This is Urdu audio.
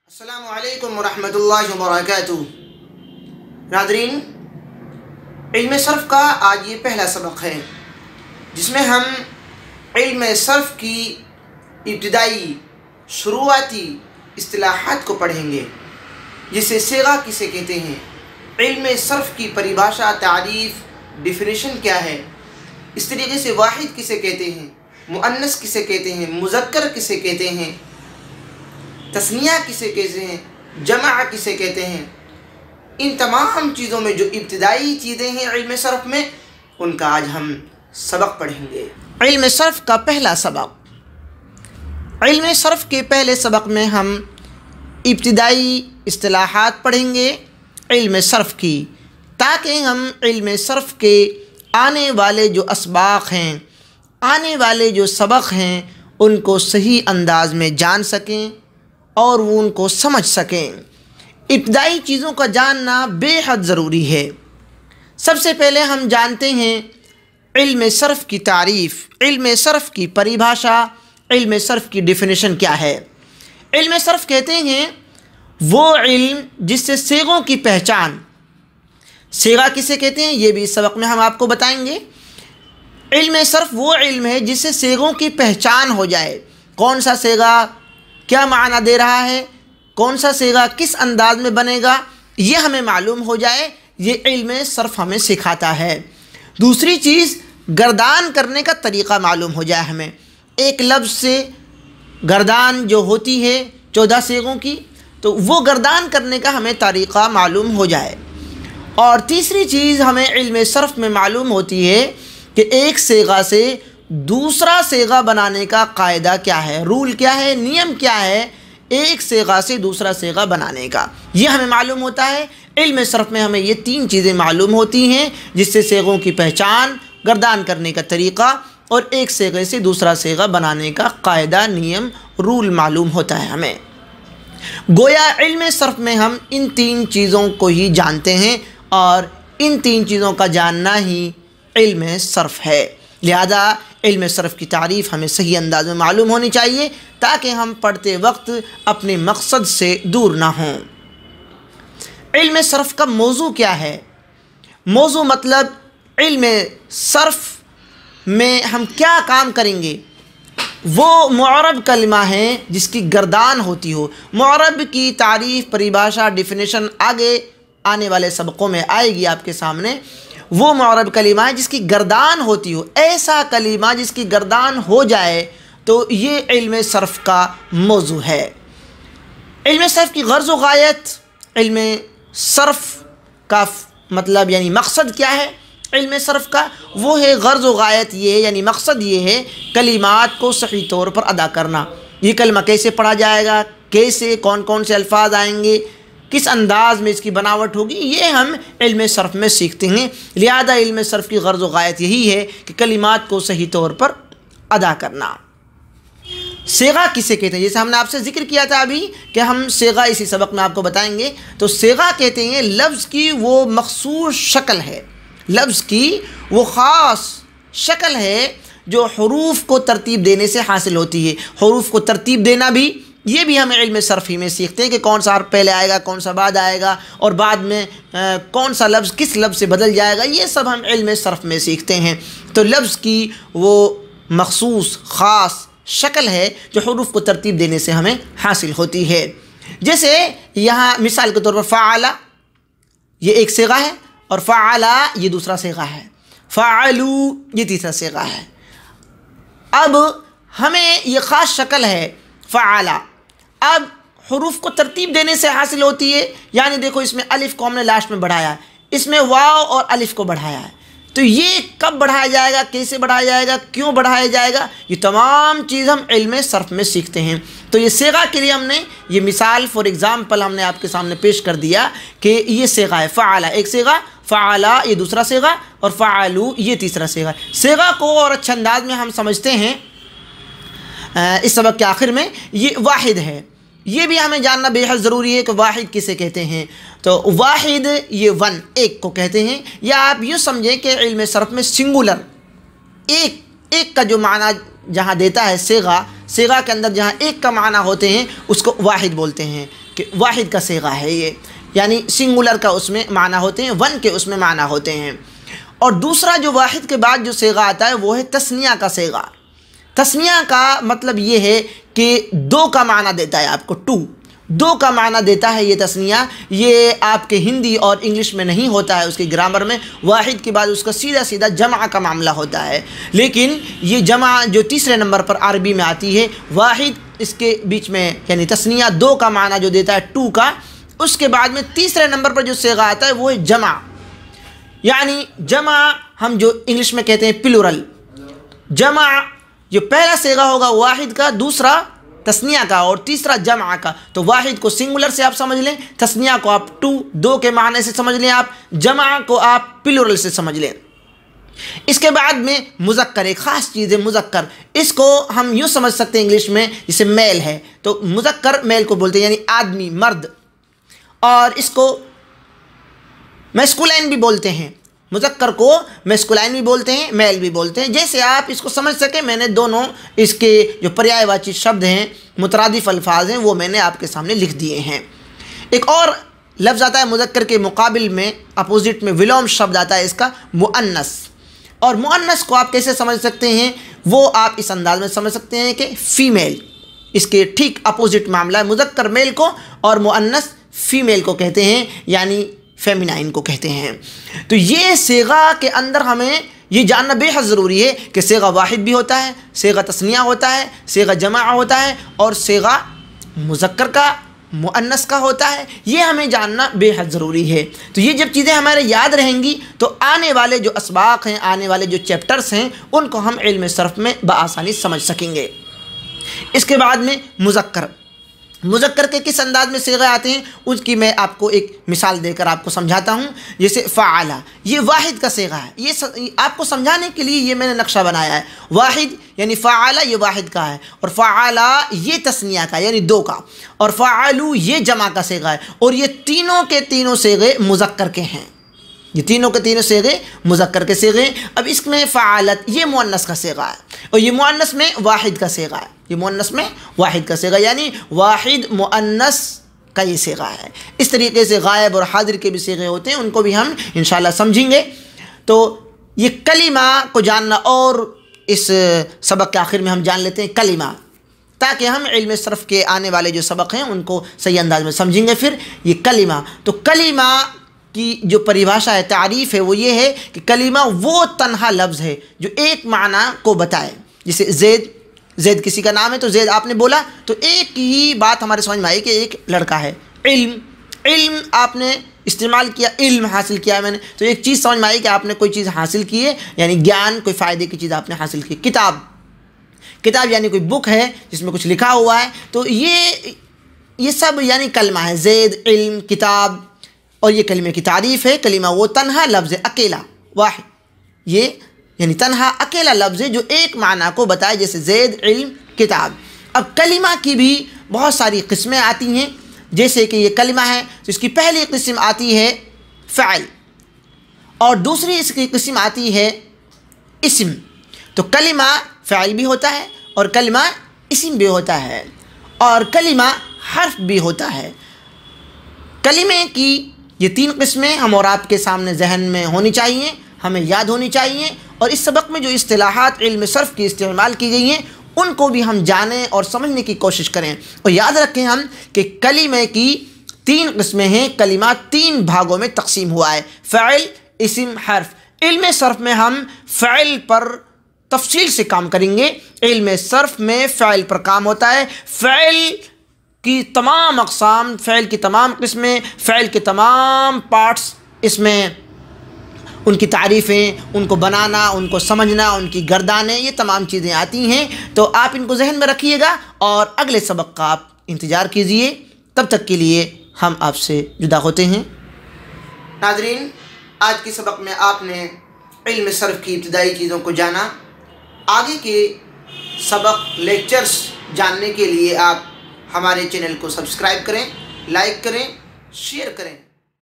السلام علیکم ورحمۃ اللہ وبرکاتہ۔ ناظرین، علم صرف کا آج یہ پہلا سبق ہے جس میں ہم علم صرف کی ابتدائی شروعاتی اصطلاحات کو پڑھیں گے، جسے صیغہ کسے کہتے ہیں، علم صرف کی پریبھاشا، تعریف، ڈیفینیشن کیا ہے، اس طریقے سے واحد کسے کہتے ہیں، مؤنث کسے کہتے ہیں، مذکر کسے کہتے ہیں، تثنیہ کسے کہتے ہیں، جمع کسے کہتے ہیں، ان تمام چیزوں میں جو ابتدائی چیزیں ہیں علم صرف میں، ان کا آج ہم سبق پڑھیں گے۔ علم صرف کا پہلا سبق، علم صرف کے پہلے سبق میں ہم ابتدائی اصطلاحات پڑھیں گے علم صرف کی، تاکہ ہم علم صرف کے آنے والے جو اسباق ہیں، آنے والے جو سبق ہیں، ان کو صحیح انداز میں جان سکیں اور وہ ان کو سمجھ سکیں۔ ابتدائی چیزوں کا جاننا بے حد ضروری ہے۔ سب سے پہلے ہم جانتے ہیں علم صرف کی تعریف، علم صرف کی پریبھاشا، علم صرف کی ڈیفینیشن کیا ہے۔ علم صرف کہتے ہیں وہ علم جس سے صیغوں کی پہچان، صیغہ کسے کہتے ہیں یہ بھی اس سبق میں ہم آپ کو بتائیں گے۔ علم صرف وہ علم ہے جس سے صیغوں کی پہچان ہو جائے، کون سا صیغہ کیا معنی دے رہا ہے، کون سا صیغہ کس انداز میں بنے گا، یہ ہمیں معلوم ہو جائے، یہ علم صرف ہمیں سکھاتا ہے۔ دوسری چیز، گردان کرنے کا طریقہ معلوم ہو جائے ہمیں، ایک لفظ سے گردان جو ہوتی ہے 14 صیغوں کی، تو وہ گردان کرنے کا ہمیں طریقہ معلوم ہو جائے۔ اور تیسری چیز ہمیں علم صرف میں معلوم ہوتی ہے کہ ایک صیغہ سے دوسرا صیغہ بنانے کا قاعدہ کیا ہے، رول کیا ہے، نیم کیا ہے، ایک صیغہ سے دوسرا صیغہ بنانے کا، یہ ہمیں معلوم ہوتا ہے۔ علم صرف میں ہمیں یہ تین چیزیں معلوم ہوتی ہیں، جس سے صیغوں کی پہچان، گردان کرنے کا طریقہ اور ایک صیغے سے دوسرا صیغہ بنانے کا قاعدہ، نیم، رول معلوم ہوتا ہے ہمیں۔ گویا علم صرف میں ہم ان تین چیزوں کو ہی جانتے ہیں، اور ان تین چیزوں کا جاننا ہی علم صرف ہے۔ لہذا علم صرف کی تعریف ہمیں صحیح انداز میں معلوم ہونی چاہیے، تاکہ ہم پڑھتے وقت اپنے مقصد سے دور نہ ہوں۔ علم صرف کا موضوع کیا ہے؟ موضوع مطلب علم صرف میں ہم کیا کام کریں گے؟ وہ معرب کلمہ ہے جس کی گردان ہوتی ہو۔ معرب کی تعریف، پریبھاشا، ڈیفینیشن آگے آنے والے سبقوں میں آئے گی آپ کے سامنے۔ وہ معرب کلمہ ہے جس کی گردان ہوتی ہو، ایسا کلمہ جس کی گردان ہو جائے تو یہ علم صرف کا موضوع ہے۔ علم صرف کی غرض و غایت، علم صرف کا مطلب یعنی مقصد کیا ہے علم صرف کا؟ وہ ہے غرض و غایت یہ ہے، یعنی مقصد یہ ہے کلمات کو صحیح طور پر ادا کرنا۔ یہ کلمہ کیسے پڑھا جائے گا، کیسے، کون کون سے الفاظ آئیں گے، کس انداز میں اس کی بناوٹ ہوگی، یہ ہم علم صرف میں سیکھتے ہیں۔ لہذا علم صرف کی غرض و غایت یہی ہے کہ کلمات کو صحیح طور پر ادا کرنا۔ صیغہ کسے کہتے ہیں؟ جیسے ہم نے آپ سے ذکر کیا تھا ابھی کہ ہم صیغہ اسی سبق میں آپ کو بتائیں گے، تو صیغہ کہتے ہیں لفظ کی وہ مخصوص شکل ہے، لفظ کی وہ خاص شکل ہے جو حروف کو ترتیب دینے سے حاصل ہوتی ہے۔ حروف کو ترتیب دینا بھی، یہ بھی ہم علم صرف ہی میں سیکھتے ہیں کہ کون سا حرف پہلے آئے گا، کون سا بعد آئے گا، اور بعد میں کون سا لفظ کس لفظ سے بدل جائے گا، یہ سب ہم علم صرف میں سیکھتے ہیں۔ تو لفظ کی وہ مخصوص خاص شکل ہے جو حروف کو ترتیب دینے سے ہمیں حاصل ہوتی ہے۔ جیسے یہاں مثال کے طور پر فعل، یہ ایک صیغہ ہے، اور فعل یہ دوسرا صیغہ ہے، فعلوا یہ تیسرا صیغہ ہے۔ اب ہمیں یہ خاص شکل ہے فعل، اب حروف کو ترتیب دینے سے حاصل ہوتی ہے، یعنی دیکھو اس میں الف کو ہم نے لاسٹ میں بڑھایا ہے، اس میں واو اور الف کو بڑھایا ہے، تو یہ کب بڑھایا جائے گا، کیسے بڑھایا جائے گا، کیوں بڑھایا جائے گا، یہ تمام چیز ہم علم صرف میں سیکھتے ہیں۔ تو یہ صیغہ کے لیے ہم نے یہ مثال فار ایگزامپل ہم نے آپ کے سامنے پیش کر دیا کہ یہ صیغہ ہے فعل، ایک صیغہ، فعل یہ دوسرا صیغہ، اور فعلوا یہ تیسرا صیغہ۔ صیغہ کو اور اچھے انداز میں ہم سمجھتے ہیں اس سبق کے آخر میں، یہ واحد ہے، یہ بھی ہمیں جاننا بے حد ضروری ہے کہ واحد کسے کہتے ہیں۔ تو واحد یہ ون، ایک کو کہتے ہیں، یا آپ یوں سمجھیں کہ علم صرف میں سنگولر، ایک کا جو معنی جہاں دیتا ہے صیغہ کے اندر جہاں ایک کا معنی ہوتے ہیں اس کو واحد بولتے ہیں۔ کہ واحد کا صیغہ ہے یہ، یعنی سنگولر کا اس میں معنی ہوتے ہیں، ون کے اس میں معنی ہوتے ہیں۔ اور دوسرا جو واحد کے بعد جو صیغہ آتا ہے وہ ہے تثنیہ کا صیغہ۔ تثنیہ کا مطلب یہ ہے کہ دو کا معنی دیتا ہے آپ کو، ٹو، دو کا معنی دیتا ہے یہ تثنیہ۔ یہ آپ کے ہندی اور انگلش میں نہیں ہوتا ہے، اس کی گرامر میں واحد کے بعد اس کا سیدھا سیدھا جمع کا معاملہ ہوتا ہے، لیکن یہ جمع جو تیسرے نمبر پر عربی میں آتی ہے، واحد اس کے بیچ میں یعنی تثنیہ دو کا معنی جو دیتا ہے ٹو کا، اس کے بعد میں تیسرے نمبر پر جو صیغہ آتا ہے وہ ہے جمع، یعنی جمع ہم جو انگلش میں کہتے ہیں پلورل۔ جمع جو پہلا صیغہ ہوگا واحد کا، دوسرا تثنیہ کا اور تیسرا جمع کا، تو واحد کو سنگولر سے آپ سمجھ لیں، تثنیہ کو آپ ٹو، دو کے معنی سے سمجھ لیں، آپ جمع کو آپ پلورل سے سمجھ لیں۔ اس کے بعد میں مذکر، ایک خاص چیز ہے مذکر، اس کو ہم یوں سمجھ سکتے ہیں انگلش میں جسے میل ہے، تو مذکر میل کو بولتے ہیں یعنی آدمی، مرد، اور اس کو میسکولائن بھی بولتے ہیں، مذکر کو میسکولائن بھی بولتے ہیں، میل بھی بولتے ہیں۔ جیسے آپ اس کو سمجھ سکیں، میں نے دونوں اس کے جو پریائے واچی شبد ہیں، مترادف الفاظ ہیں، وہ میں نے آپ کے سامنے لکھ دیے ہیں۔ ایک اور لفظ آتا ہے مذکر کے مقابل میں، اپوزٹ میں ولوم شبد آتا ہے اس کا، مؤنث۔ اور مؤنث کو آپ کیسے سمجھ سکتے ہیں؟ وہ آپ اس انداز میں سمجھ سکتے ہیں کہ فیمیل، اس کے ٹھیک اپوزٹ معاملہ ہے، مذکر میل کو اور مؤنث فیمیل کو کہتے ہیں، یعنی فیمینائن کو کہتے ہیں۔ تو یہ صیغہ کے اندر ہمیں یہ جاننا بے حد ضروری ہے کہ صیغہ واحد بھی ہوتا ہے، صیغہ تثنیہ ہوتا ہے، صیغہ جمع ہوتا ہے، اور صیغہ مذکر کا، مؤنث کا ہوتا ہے، یہ ہمیں جاننا بے حد ضروری ہے۔ تو یہ جب چیزیں ہمارے یاد رہیں گی تو آنے والے جو اسباق ہیں، آنے والے جو چیپٹرز ہیں، ان کو ہم علم صرف میں بآسانی سمجھ سکیں گے۔ اس کے بعد میں مذکر، مذکر کے کس انداز میں صیغے آتے ہیں اس کی میں آپ کو ایک مثال دے کر آپ کو سمجھاتا ہوں۔ جیسے فعل، یہ واحد کا صیغہ ہے، یہ آپ کو سمجھانے کے لیے یہ میں نے نقشہ بنایا ہے۔ واحد یعنی فعل یہ واحد کا ہے، اور فعل یہ تثنیہ کا یعنی دو کا، اور فعلوا یہ جمع کا صیغہ ہے، اور یہ تینوں کے تینوں صیغے مذکر کے ہیں، یہ تینوں کے تینوں صیغے مذکر کے صیغے ہیں۔ اب اس میں فعلت یہ مؤنث کا صیغہ ہے، اور یہ مؤنث میں واحد کا صیغہ ہے، یہ مؤنث میں واحد کا صیغہ، یعنی واحد مؤنث کا یہ صیغہ ہے۔ اس طریقے سے غائب اور حاضر کے بھی صیغے ہوتے ہیں، ان کو بھی ہم انشاءاللہ سمجھیں گے۔ تو یہ کلمہ کو جاننا، اور اس سبق کے آخر میں ہم جان لیتے ہیں کلمہ، تاکہ ہم علم صرف کے آنے والے جو سبق ہیں ان کو صحیح انداز میں سمجھیں گے۔ پھر یہ کلمہ، تو کلمہ کی جو پریبھاشا ہے، تعریف ہے، وہ یہ ہے کہ کلمہ وہ تنہا لفظ ہے جو ایک معنی کو بتائے۔ جیسے زید کسی کا نام ہے، تو زید آپ نے بولا تو ایک ہی بات ہمارے سمجھ میں آئی کہ ایک لڑکا ہے۔ علم آپ نے استعمال کیا، علم حاصل کیا ہے میں نے، تو ایک چیز سمجھ میں آئی کہ آپ نے کوئی چیز حاصل کی ہے، یعنی گیان، کوئی فائدے کی چیز آپ نے حاصل کی۔ کتاب یعنی کوئی بک ہے جس میں کچھ لکھا ہوا ہے، تو یہ سب یعنی کلمہ ہے، زید، علم، کتاب، اور یہ کلمے کی تعریف ہے۔ کلمہ وہ تنہا لفظ ہے، اکیلا، واحد، یہ یعنی تنہا اکیلا لفظ ہے جو ایک معنی کو بتائے، جیسے زید، علم، کتاب۔ اب کلمہ کی بھی بہت ساری قسمیں آتی ہیں، جیسے کہ یہ کلمہ ہے تو اس کی پہلی قسم آتی ہے فعل، اور دوسری اس کی قسم آتی ہے اسم۔ تو کلمہ فعل بھی ہوتا ہے، اور کلمہ اسم بھی ہوتا ہے، اور کلمہ حرف بھی ہوتا ہے۔ کلمے کی یہ تین قسمیں ہم اور آپ کے سامنے ذہن میں ہونی چاہیے، ہمیں یاد ہونی چاہیے، اور اس سبق میں جو اصطلاحات علم صرف کی استعمال کی گئی ہیں ان کو بھی ہم جانیں اور سمجھنے کی کوشش کریں۔ اور یاد رکھیں ہم کہ کلمے کی تین قسمیں ہیں، کلمہ تین بھاگوں میں تقسیم ہوا ہے، فعل، اسم، حرف۔ علم صرف میں ہم فعل پر تفصیل سے کام کریں گے۔ علم صرف میں فعل پر کام ہوتا ہے، فعل کی تمام اقسام، فعل کی تمام قسمیں، فعل کے تمام پارٹس، اس میں ان کی تعریفیں، ان کو بنانا، ان کو سمجھنا، ان کی گردانیں، یہ تمام چیزیں آتی ہیں۔ تو آپ ان کو ذہن میں رکھیے گا اور اگلے سبق کا آپ انتظار کیجئے۔ تب تک کے لیے ہم آپ سے جدا ہوتے ہیں۔ ناظرین، آج کے سبق میں آپ نے علم صرف کی ابتدائی چیزوں کو جانا۔ آگے کے سبق، لیکچرز جاننے کے لیے آپ ہمارے چینل کو سبسکرائب کریں، لائک کریں، شیئر کریں۔